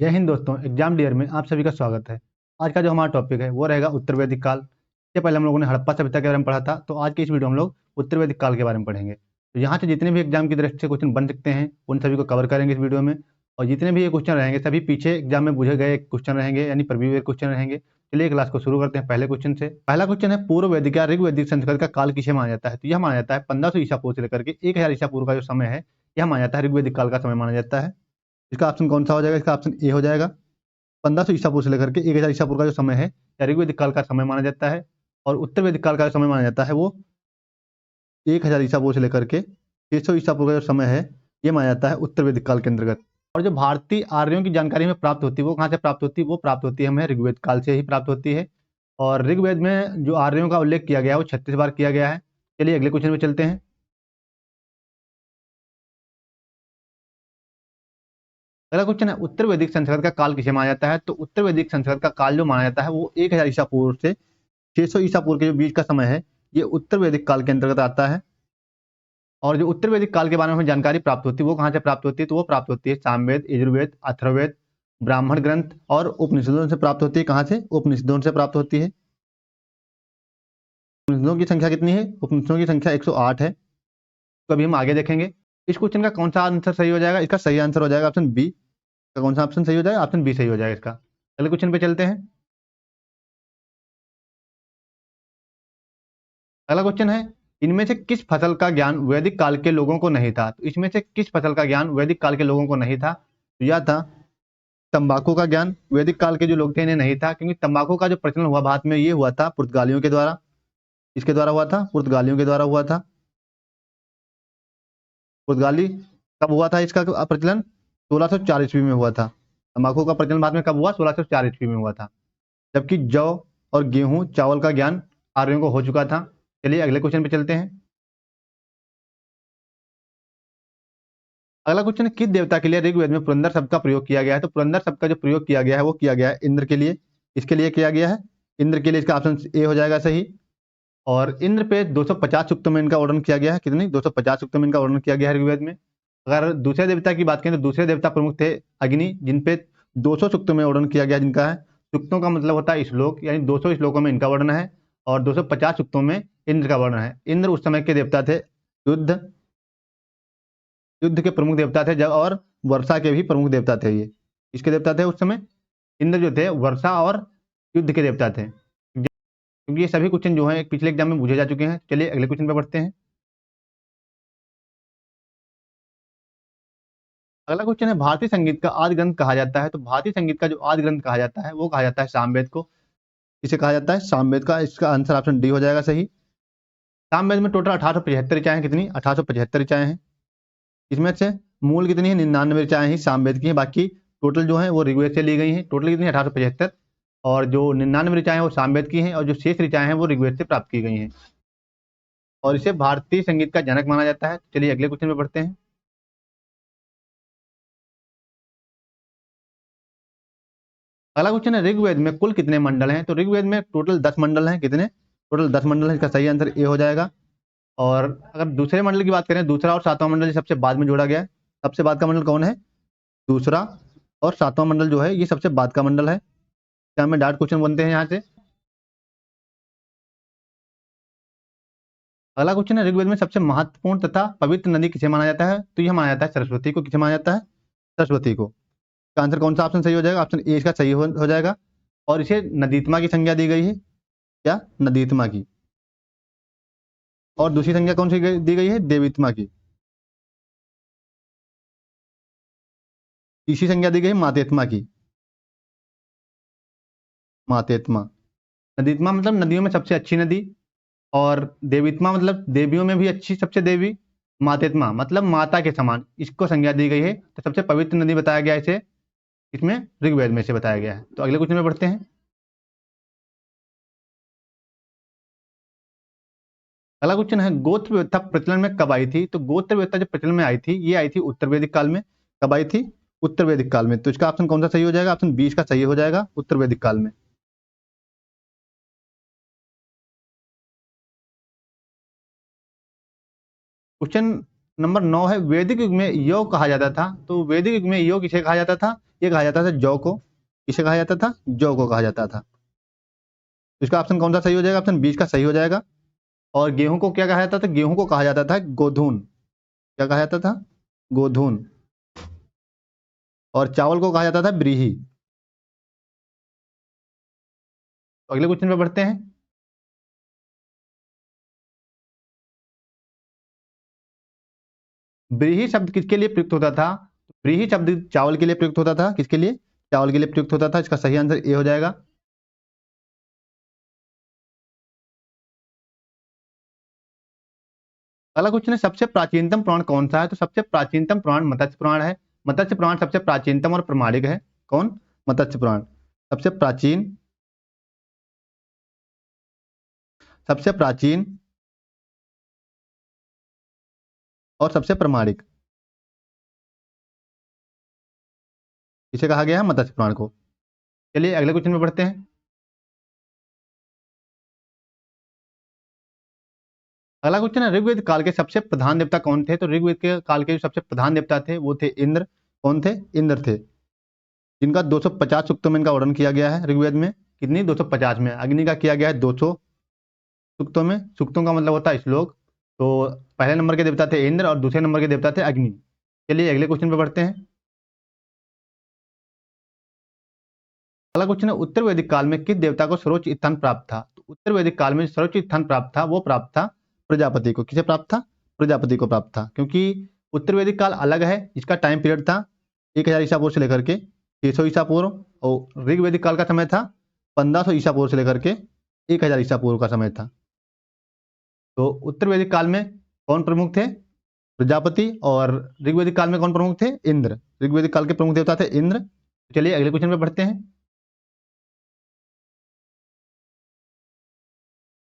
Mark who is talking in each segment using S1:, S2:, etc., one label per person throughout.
S1: जय हिंद दोस्तों, exam dear में आप सभी का स्वागत है। आज का जो हमारा टॉपिक है वो रहेगा उत्तर वैदिक काल। इससे पहले हम लोगों ने हड़प्पा सभ्यता के बारे में पढ़ा था, तो आज की इस वीडियो में हम लोग उत्तर वैदिक काल के बारे में पढ़ेंगे। तो यहाँ से जितने भी एग्जाम की दृष्टि से क्वेश्चन बन सकते हैं उन सभी को कवर करेंगे इस वीडियो में। और जितने भी ये क्वेश्चन रहेंगे सभी पीछे एग्जाम में पूछे गए क्वेश्चन रहेंगे, यानी प्रीवियस क्वेश्चन रहेंगे। चलिए क्लास को शुरू करते हैं पहले क्वेश्चन से। पहला क्वेश्चन है, पूर्व वैदिक या ऋग्वैदिक संस्कृत का काल किसे माना जाता है? तो यह माना जाता है 1500 ईसा पूर्व से लेकर के 1000 ईसा पूर्व का जो समय है यह माना जाता है ऋग्वैदिक काल का समय माना जाता है। इसका ऑप्शन कौन सा हो जाएगा? इसका ऑप्शन ए हो जाएगा। 1500 ईसा पूर्व से लेकर के 1000 ईसा पूर्व का जो समय है या ऋग्वैदिक काल का समय माना जाता है। और उत्तर वैदिक काल का जो समय माना जाता है वो 1000 ईसा पूर्व से लेकर के 600 ईसा पूर्व का जो समय है ये माना जाता है उत्तर वैदिक काल के अंतर्गत। और जो भारतीय आर्यों की जानकारी हमें प्राप्त होती है वो कहाँ से प्राप्त होती है? वो प्राप्त होती है हमें ऋग्वेद काल से ही प्राप्त होती है। और ऋग्वेद में जो आर्यों का उल्लेख किया गया है वो 36 बार किया गया है। चलिए अगले क्वेश्चन में चलते हैं। अगला क्वेश्चन है, उत्तर वैदिक संस्कृत का काल किसे माना जाता है? तो उत्तर वैदिक संस्कृत का काल जो माना जाता है वो 1000 ईसा पूर्व से 600 ईसा पूर्व के जो बीच का समय है ये उत्तर वैदिक काल के अंतर्गत आता है। और जो उत्तर वैदिक काल के बारे में हमें जानकारी प्राप्त होती है वो कहाँ से प्राप्त होती है? तो वो प्राप्त होती है सामवेद, यजुर्वेद, अथर्ववेद, ब्राह्मण ग्रंथ और उपनिषदों से प्राप्त होती है। कहाँ से? उपनिषदों से प्राप्त होती है। उपनिषदों की संख्या कितनी है? उपनिषदों की संख्या 108 है। तो अभी हम आगे देखेंगे। इस क्वेश्चन का कौन सा आंसर सही हो जाएगा? इसका सही आंसर हो जाएगा ऑप्शन बी। का कौन सा ऑप्शन सही हो जाएगा? ऑप्शन बी सही हो जाएगा इसका। अगले क्वेश्चन पे चलते हैं। अगला क्वेश्चन है, इनमें से किस फसल का ज्ञान वैदिक काल के लोगों को नहीं था? तो इसमें से किस फसल का ज्ञान वैदिक काल के लोगों को नहीं था? तो यह था तंबाकू का ज्ञान। वैदिक काल के जो लोग थे इन्हें नहीं था, क्योंकि तंबाकू का जो प्रचलन हुआ भारत में ये हुआ था पुर्तगालियों के द्वारा। इसके द्वारा हुआ था, पुर्तगालियों के द्वारा हुआ था। पुर्तगाली कब हुआ था इसका प्रचलन? 1604 ईस्वी में हुआ था। तंबाकू का प्रचलन भारत में कब हुआ? 1604 ईस्वी में हुआ था। जबकि जौ और गेहूं चावल का ज्ञान आर्यों को हो चुका था। चलिए अगले क्वेश्चन पे चलते हैं। अगला क्वेश्चन है, किस देवता के लिए ऋग्वेद में पुरंदर शब्द का प्रयोग किया गया है? तो पुरंदर शब्द का जो प्रयोग किया गया है वो किया गया है इंद्र के लिए। इसके लिए किया गया है इंद्र के लिए। इसका ऑप्शन ए हो जाएगा सही। और इंद्र पे 250 सूक्तों में इनका वर्णन किया गया है। कितनी? 250 सूक्तों में इनका वर्णन किया गया है ऋग्वेद में। अगर दूसरे देवता की बात करें तो दूसरे देवता प्रमुख थे अग्नि, जिन पे 200 सूक्तों में वर्णन किया गया जिनका है। सूक्तों का मतलब होता है श्लोक, यानी 200 श्लोकों में इनका वर्णन है। और 250 सूक्तों में इंद्र का वर्णन है। इंद्र उस समय के देवता थे युद्ध युद्ध के प्रमुख देवता थे जब, और वर्षा के भी प्रमुख देवता थे ये। इसके देवता थे उस समय इंद्र जो थे, वर्षा और युद्ध के देवता थे। क्योंकि ये सभी क्वेश्चन जो है पिछले एग्जाम में पूछे जा चुके हैं। चलिए अगले क्वेश्चन पे बढ़ते हैं। अगला क्वेश्चन है, भारतीय संगीत का आदि ग्रंथ कहा जाता है? तो भारतीय संगीत का जो आदि ग्रंथ कहा जाता है वो कहा जाता है सामवेद को। इसे कहा जाता है सामवेद का। इसका आंसर ऑप्शन डी हो जाएगा सही। सामवेद में टोटल 1875 ऋचाएं हैं। कितनी? 1875 ऋचाएं हैं। इसमें से मूल कितनी है? 99 ऋचाएं ही सामवेद की हैं। बाकी टोटल जो है वो ऋग्वेद से ली गई हैं। टोटल कितनी? 1875। और जो 99 ऋचाएं हैं वो सामवेद की हैं, और जो शेष ऋचाएं हैं वो ऋग्वेद से प्राप्त की गई हैं। और इसे भारतीय संगीत का जनक माना जाता है। चलिए अगले क्वेश्चन में बढ़ते हैं। अगला क्वेश्चन है, ऋग्वेद में कुल कितने मंडल हैं? तो ऋग्वेद में टोटल 10 मंडल हैं। कितने? टोटल 10 मंडल हैं। इसका सही आंसर ए हो जाएगा। और अगर दूसरे मंडल की बात करें, दूसरा और सातवां मंडल ये सबसे बाद में जोड़ा गया है। सबसे बाद का मंडल कौन है? दूसरा। और सातवां मंडल जो है ये सबसे बाद का मंडल है। क्या हमें डायरेक्ट क्वेश्चन बनते हैं यहाँ से। अगला क्वेश्चन है, ऋग्वेद में सबसे महत्वपूर्ण तथा पवित्र नदी किसे माना जाता है? तो यह माना जाता है सरस्वती को। किसे माना जाता है? सरस्वती को। इसका आंसर कौन सा ऑप्शन सही हो जाएगा? ऑप्शन ए इसका सही हो जाएगा। और इसे नदीतमा की संज्ञा दी गई है। क्या? नदीतमा की। और दूसरी संज्ञा कौन सी दी गई है? देवीतमा की। तीसरी संज्ञा दी गई है मातेत्मा की। मातेत्मा। नदीतमा मतलब नदियों में सबसे अच्छी नदी। और देवीतमा मतलब देवियों में भी अच्छी सबसे देवी। मातेत्मा मतलब माता के समान, इसको संज्ञा दी गई है। तो सबसे पवित्र नदी बताया गया इसे, इसमें ऋग्वेद में से बताया गया है। तो अगले क्वेश्चन में बढ़ते हैं। अगला क्वेश्चन है, गोत्र व्यवस्था प्रचलन में कब आई थी? तो गोत्र व्यवस्था जब प्रचलन में आई थी ये आई थी उत्तर वैदिक काल में। कब आई थी? उत्तर वैदिक काल में। तो इसका ऑप्शन कौन सा सही हो जाएगा? ऑप्शन बी इसका सही हो जाएगा, उत्तर वैदिक काल में। क्वेश्चन नंबर 9 है वैदिक युग में योग कहा जाता था। तो वैदिक युग में योग किसे कहा जाता था? ये कहा जाता था जौ को। किसे कहा जाता था? जौ को कहा जाता था। तो इसका ऑप्शन कौन सा सही हो जाएगा? ऑप्शन 20 का सही हो जाएगा। और गेहूं को क्या कहा जाता था? गेहूं को कहा जाता था गोधून। क्या कहा जाता था? गोधून। और चावल को कहा जाता था ब्रीही। तो अगले क्वेश्चन पे बढ़ते हैं। ब्रीही शब्द किसके लिए प्रयुक्त होता था? ब्रीही शब्द चावल के लिए प्रयुक्त होता था। किसके लिए? चावल के लिए प्रयुक्त होता था। इसका सही आंसर ए हो जाएगा। अगला क्वेश्चन है सबसे प्राचीनतम पुराण कौन सा है? तो सबसे प्राचीनतम पुराण मत्स्य पुराण है। मत्स्य पुराण सबसे प्राचीनतम और प्रामाणिक है। कौन? मत्स्य पुराण सबसे प्राचीन, सबसे प्राचीन और सबसे प्रामाणिक इसे कहा गया है मत्स्य पुराण को। चलिए अगले क्वेश्चन में बढ़ते हैं। अगला क्वेश्चन है ऋग्वेद काल के सबसे प्रधान देवता कौन थे? तो ऋग्वेद के काल के जो सबसे प्रधान देवता थे वो थे इंद्र। कौन थे? इंद्र थे, जिनका 250 सूक्तों में इनका वर्णन किया गया है ऋग्वेद में। कितनी? 250 में। अग्नि का किया गया है 200 सूक्तों में। सूक्तों का मतलब होता है श्लोक। तो पहले नंबर के देवता थे इंद्र और दूसरे नंबर के देवता थे अग्नि। चलिए अगले क्वेश्चन पे बढ़ते हैं। अगला क्वेश्चन है उत्तर वैदिक काल में किस देवता को सर्वोच्च स्थान प्राप्त था? तो उत्तर वैदिक काल में सर्वोच्च स्थान प्राप्त था वो प्राप्त था प्रजापति को। किसे प्राप्त था? प्रजापति को प्राप्त था, क्योंकि उत्तर वैदिक काल अलग है। इसका टाइम पीरियड था 1000 ईसा पूर्व से लेकर के 600 ईसा पूर्व, और ऋग्वेदिक काल का समय था 1500 ईसा पूर्व से लेकर के 1000 ईसा पूर्व का समय था। तो उत्तर वैदिक काल में कौन प्रमुख थे? प्रजापति। और ऋग्वेदिक काल में कौन प्रमुख थे? इंद्र। ऋग्वेदिक काल के प्रमुख देवता थे इंद्र। चलिए अगले क्वेश्चन पे बढ़ते हैं।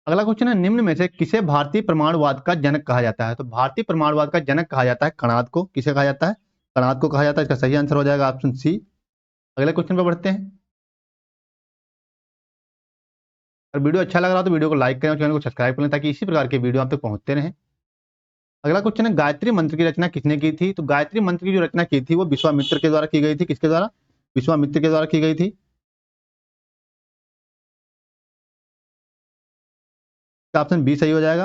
S1: अगला क्वेश्चन है निम्न में से किसे भारतीय परमाणुवाद का जनक कहा जाता है? तो भारतीय परमाणुवाद का जनक कहा जाता है कणाद को। किसे कहा जाता है? कणाद को कहा जाता है। इसका सही आंसर हो जाएगा ऑप्शन सी। अगले क्वेश्चन पे बढ़ते हैं। अगर वीडियो अच्छा लग रहा हो तो वीडियो को लाइक करें और चैनल को सब्सक्राइब करें ताकि इसी प्रकार के वीडियो आप तक पहुंचते रहें। अगला क्वेश्चन है गायत्री मंत्र की रचना किसने की थी? तो गायत्री मंत्र की जो रचना की थी वो विश्वामित्र के द्वारा की गई थी। किसके द्वारा? विश्वामित्र के द्वारा की गई थी। ऑप्शन बी सही हो जाएगा।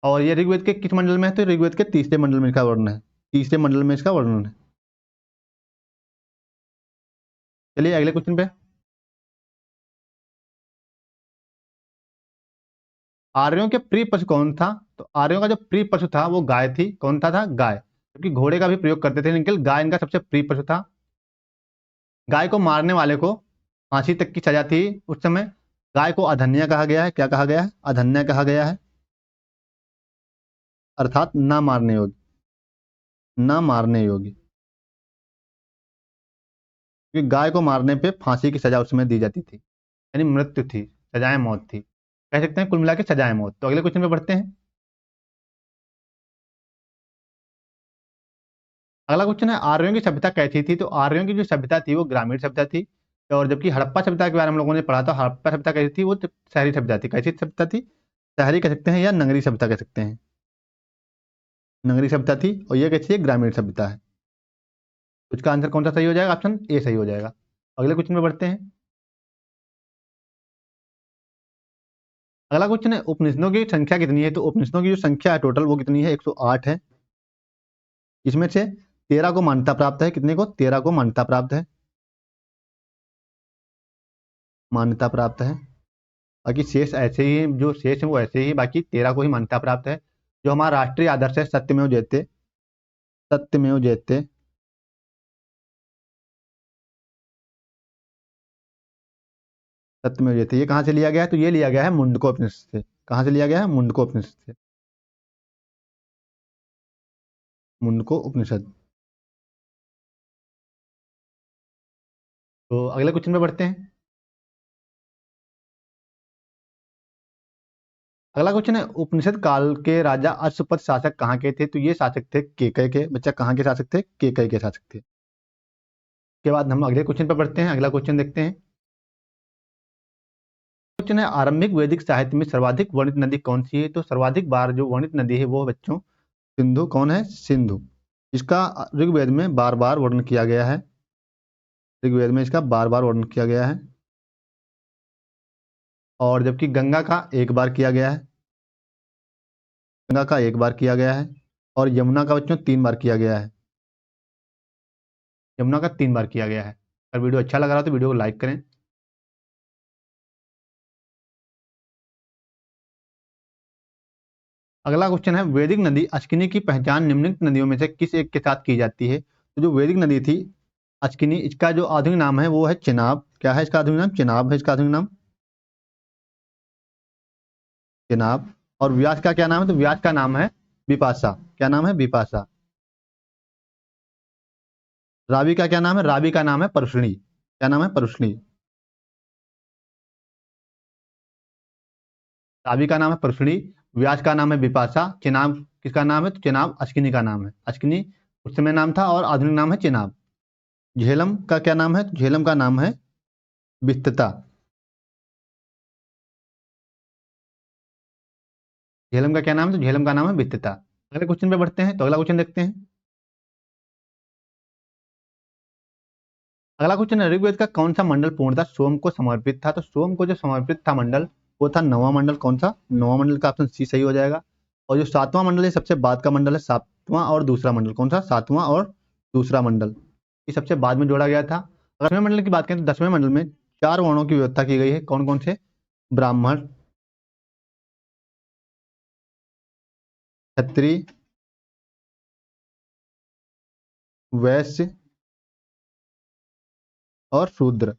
S1: और ये ऋग्वेद के किस मंडल में है? तो ऋग्वेद के तीसरे मंडल में इसका वर्णन है। तीसरे मंडल में इसका वर्णन है। चलिए अगले क्वेश्चन पे। आर्यों के प्रिय पशु कौन था? तो आर्यों का जो प्रिय पशु था वो गाय थी। कौन था गाय, क्योंकि घोड़े का भी प्रयोग करते थे लेकिन गाय इनका सबसे प्रिय पशु था। गाय को मारने वाले को फांसी तक की सजा थी उस समय। गाय को अधन्या कहा गया है। क्या कहा गया है? अधन्या कहा गया है, अर्थात ना मारने योग्य। ना मारने योग्य, क्योंकि गाय को मारने पे फांसी की सजा उस समय दी जाती थी, यानी मृत्यु थी, सजाए मौत थी, कह सकते हैं कुल मिला के सजाए मौत। तो अगले क्वेश्चन पे बढ़ते हैं। अगला क्वेश्चन है आर्यों की सभ्यता कैसी थी? तो आर्यों की जो सभ्यता थी वो ग्रामीण सभ्यता थी। और जबकि हड़प्पा सभ्यता के बारे में हम लोगों ने पढ़ा था, हड़प्पा सभ्यता कैसी थी? वो तो शहरी सभ्यता थी। कैसी सभ्यता थी? शहरी कह सकते हैं या नगरी सभ्यता कह सकते हैं। नगरी सभ्यता थी। और ये कैसी है? ग्रामीण सभ्यता है। तो इसका आंसर कौन सा सही हो जाएगा? ऑप्शन ए सही हो जाएगा। अगले क्वेश्चन में बढ़ते हैं। अगला क्वेश्चन है उपनिषदों की संख्या कितनी है? तो उपनिषदों की जो संख्या है टोटल वो कितनी है? 108 है। इसमें से 13 को मान्यता प्राप्त है। कितने को? 13 को मान्यता प्राप्त है। मान्यता प्राप्त है। बाकी शेष ऐसे ही, जो शेष है वो ऐसे ही, बाकी 13 को ही मान्यता प्राप्त है। जो हमारा राष्ट्रीय आदर्श है सत्यमेव जयते, सत्यमेव जयते, सत्यमेव जयते, ये कहाँ से लिया गया है? तो ये लिया गया है मुंडको उपनिषद से। कहाँ से लिया गया है? मुंडको उपनिषद से। मुंडको उपनिषद। तो अगले क्वेश्चन पे बढ़ते हैं। अगला क्वेश्चन है उपनिषद काल के राजा अश्वपद शासक कहाँ के थे? तो ये शासक थे केकय के। बच्चा कहाँ के शासक थे? केकय के शासक थे। के बाद हम अगले क्वेश्चन पर बढ़ते हैं। अगला क्वेश्चन देखते हैं। क्वेश्चन है आरंभिक वैदिक साहित्य में सर्वाधिक वर्णित नदी कौन सी है? तो सर्वाधिक बार जो वर्णित नदी है वो बच्चों सिंधु कौन है? सिंधु। इसका ऋग्वेद में बार बार वर्णन किया गया है। ऋग्वेद में इसका बार बार वर्णन किया गया है। और जबकि गंगा का एक बार किया गया है। गंगा का एक बार किया गया है। और यमुना का बच्चों 3 बार किया गया है। यमुना का 3 बार किया गया है। अगर वीडियो अच्छा लग रहा हो तो वीडियो को लाइक करें। अगला क्वेश्चन है, वैदिक नदी अश्किनी की पहचान निम्नलिखित नदियों में से किस एक के साथ की जाती है? तो जो वैदिक नदी थी अश्किनी, इसका जो आधुनिक नाम है वो है चेनाब। क्या है इसका आधुनिक नाम? चेनाब है इसका आधुनिक नाम, चेनाब। और व्यास का क्या नाम है? तो व्यास का नाम है बिपाशा। क्या नाम है? बिपाशा। रावी का क्या नाम है? रावी का नाम है परुष्णी। क्या नाम है? परुष्णी। रावी का नाम है परुष्णी, व्यास का नाम है बिपाशा, चेनाब किसका नाम है? तो चेनाब अश्किनी का नाम है। अश्किनी उस समय नाम था और आधुनिक नाम है चेनाब। झेलम का क्या नाम है? तो झेलम का नाम है विस्तता। झेलम का क्या नाम है? तो झेलम का नाम है विस्तता। अगले क्वेश्चन पे बढ़ते हैं। तो अगला क्वेश्चन देखते हैं। अगला क्वेश्चन है, ऋग्वेद का कौन सा मंडल पूर्णतः सोम को समर्पित था? तो सोम को जो समर्पित था मंडल वो था 9वां मंडल। कौन सा? 9वां मंडल का ऑप्शन सी सही हो जाएगा। और जो 7वां मंडल है सबसे बाद का मंडल है, 7वां और दूसरा मंडल। कौन सा? 7वां और दूसरा मंडल, ये सबसे बाद में जोड़ा गया था। अगर 10वें मंडल की बात करें तो 10वें मंडल में 4 वर्णों की व्यवस्था की गई है। कौन कौन से? ब्राह्मण, क्षत्रिय, वैश्य और शूद्र।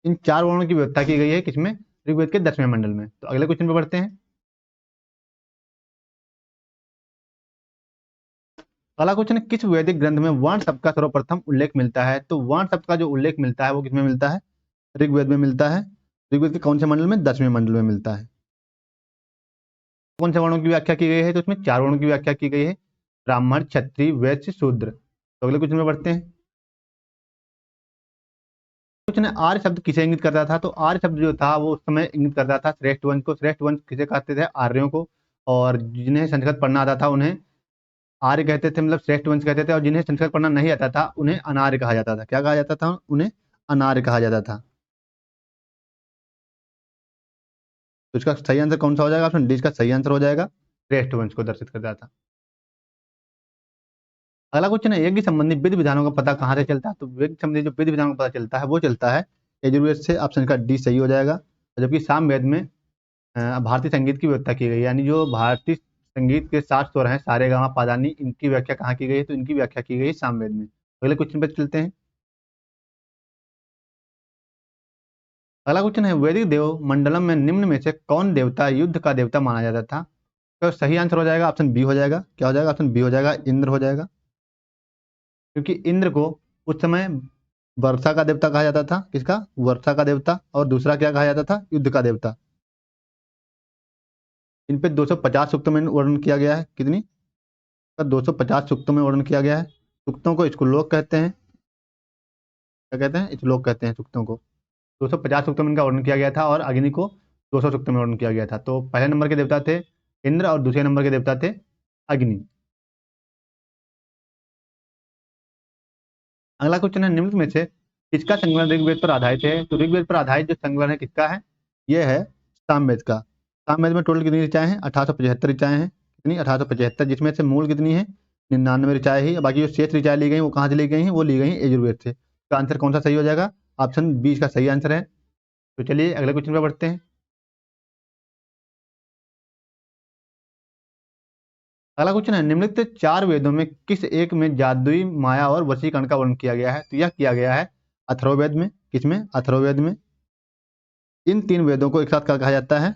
S1: इन 4 वर्णों की व्यवस्था की गई है किसमें? ऋग्वेद के 10वें मंडल में। तो अगले क्वेश्चन पे बढ़ते हैं। अगला क्वेश्चन है, किस वैदिक ग्रंथ में वर्ण शब्द का सर्वप्रथम उल्लेख मिलता है? तो वर्ण शब्द का जो उल्लेख मिलता है वो किसमें मिलता है? ऋग्वेद में मिलता है। ऋग्वेद के कौन से मंडल में? 10वें मंडल में मिलता है। कौन से वर्णों की व्याख्या की गई है? तो उसमें 4 वर्णों की व्याख्या की गई है, ब्राह्मण, क्षत्रिय, वैश्य, शूद्र। तो अगले क्वेश्चन में बढ़ते हैं। क्वेश्चन है, आर्य शब्द किसे इंगित करता था? तो आर्य शब्द जो था वो उस समय इंगित करता था श्रेष्ठ वंश को। श्रेष्ठ वंश किसे कहते थे? आर्यों को। और जिन्हें संस्कृत पढ़ना आता था उन्हें आर्य कहते थे, मतलब श्रेष्ठ वंश कहते थे। और जिन्हें संस्कृत पढ़ना नहीं आता था उन्हें अनार्य कहा जाता था। क्या कहा जाता था? उन्हें अनार्य कहा जाता था। तो इसका सही आंसर कौन सा हो जाएगा? ऑप्शन डी इसका सही आंसर हो जाएगा, श्रेष्ठ वंश को दर्शित करता था। अगला क्वेश्चन है, यज्ञ संबंधी विधि विधानों का पता कहाँ से चलता है? तो यज्ञ संबंधी जो विधि विधानों का पता चलता है वो चलता है यजुर्वेद से। ऑप्शन का डी सही हो जाएगा। जबकि सामवेद में भारतीय संगीत की व्यवस्था की गई है। यानी जो भारतीय संगीत के 7 स्वर हैं, सारे गामा पादानी, इनकी व्याख्या कहाँ की गई है? तो इनकी व्याख्या की गई है सामवेद में। अगले क्वेश्चन पे चलते हैं। अगला क्वेश्चन है, वैदिक देव मंडलम में निम्न में से कौन देवता युद्ध का देवता माना जाता था? तो सही आंसर हो जाएगा ऑप्शन बी हो जाएगा। क्या हो जाएगा? ऑप्शन बी हो जाएगा, इंद्र हो जाएगा। क्योंकि इंद्र को उस समय वर्षा का देवता कहा जाता था। किसका? वर्षा का देवता। और दूसरा क्या कहा जाता था? युद्ध का देवता। इन पे 250 सूक्तों में वर्णन किया गया है। कितनी? 250 सूक्तों में वर्णन किया गया है। सूक्तों को श्लोक कहते हैं। क्या कहते हैं? श्लोक कहते हैं सूक्तों को। 250 सूक्तों में इनका वर्णन किया गया था और अग्नि को 200 सूक्तों में वर्णन किया गया था। तो पहले नंबर के देवता थे इंद्र और दूसरे नंबर के देवता थे अग्नि। अगला क्वेश्चन है, निम्नलिखित में से किसका संकलन ऋग्वेद पर आधारित है? तो ऋग्वेद पर आधारित जो संकलन है किसका है? यह है सामवेद का। सामवेद में टोटल कितनी ऋचाएं हैं? 1875 ऋचाएं हैं। कितनी? 1875, जिसमें से मूल कितनी है? 99 ऋचाएं ही। बाकी जो शेष ऋचाएं ली गई वो कहाँ से ली गई हैं? वो ली गई हैं यजुर्वेद से। तो आंसर कौन सा सही हो जाएगा? ऑप्शन बी इसका सही आंसर है। तो चलिए अगले क्वेश्चन पर बढ़ते हैं। अगला क्वेश्चन है, निम्नलिखित 4 वेदों में किस एक में जादुई माया और वशीकरण का वर्णन किया गया है? तो यह किया गया है अथर्ववेद में। किसमें? अथर्ववेद में। इन 3 वेदों को एक साथ क्या कहा जाता है?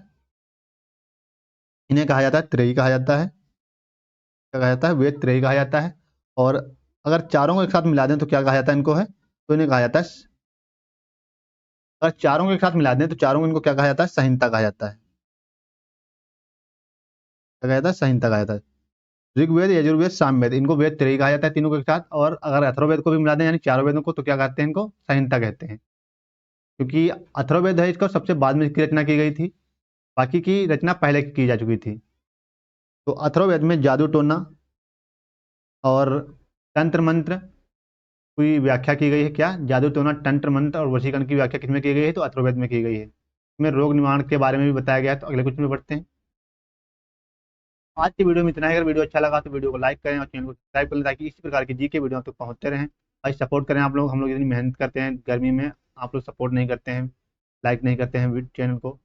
S1: इन्हें कहा जाता है त्रयी कहा जाता है। क्या कहा जाता है? वेद त्रयी कहा जाता है। और अगर चारों को एक साथ मिला दें तो क्या कहा जाता है इनको? है तो इन्हें कहा जाता है, अगर चारों को एक साथ मिला दें तो चारों को इनको क्या कहा जाता है? संहिता कहा जाता है। क्या कहा जाता है? संहिता कहा जाता है। ऋग्वेद, यजुर्वेद, सामवेद, इनको वेद त्रयी कहा जाता है तीनों को एक साथ। और अगर अथर्ववेद को भी मिला दें यानी चारों वेदों को तो क्या कहते हैं? इनको संहिता कहते हैं। क्योंकि अथर्ववेद है इसको सबसे बाद में इसकी रचना की गई थी, बाकी की रचना पहले की जा चुकी थी। तो अथर्ववेद में जादू टोना और तंत्र मंत्र की व्याख्या की गई है। क्या? जादू टोना, तंत्र मंत्र और वशीकरण की व्याख्या किसमें की गई है? तो अथर्ववेद में की गई है। इसमें रोग निवारण के बारे में भी बताया गया है। तो अगले क्वेश्चन में बढ़ते हैं। आज की वीडियो में इतना है। अगर वीडियो अच्छा लगा तो वीडियो को लाइक करें और चैनल को सब्सक्राइब कर लें, ताकि इसी प्रकार की जीके वीडियो तक पहुंचते रहें। भाई सपोर्ट करें आप लोग। हम लोग इतनी मेहनत करते हैं गर्मी में, आप लोग सपोर्ट नहीं करते हैं, लाइक नहीं करते हैं, चैनल को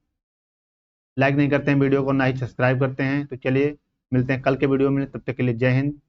S1: लाइक नहीं करते हैं, वीडियो को ना ही सब्सक्राइब करते हैं। तो चलिए मिलते हैं कल के वीडियो में, तब तक के लिए जय हिंद।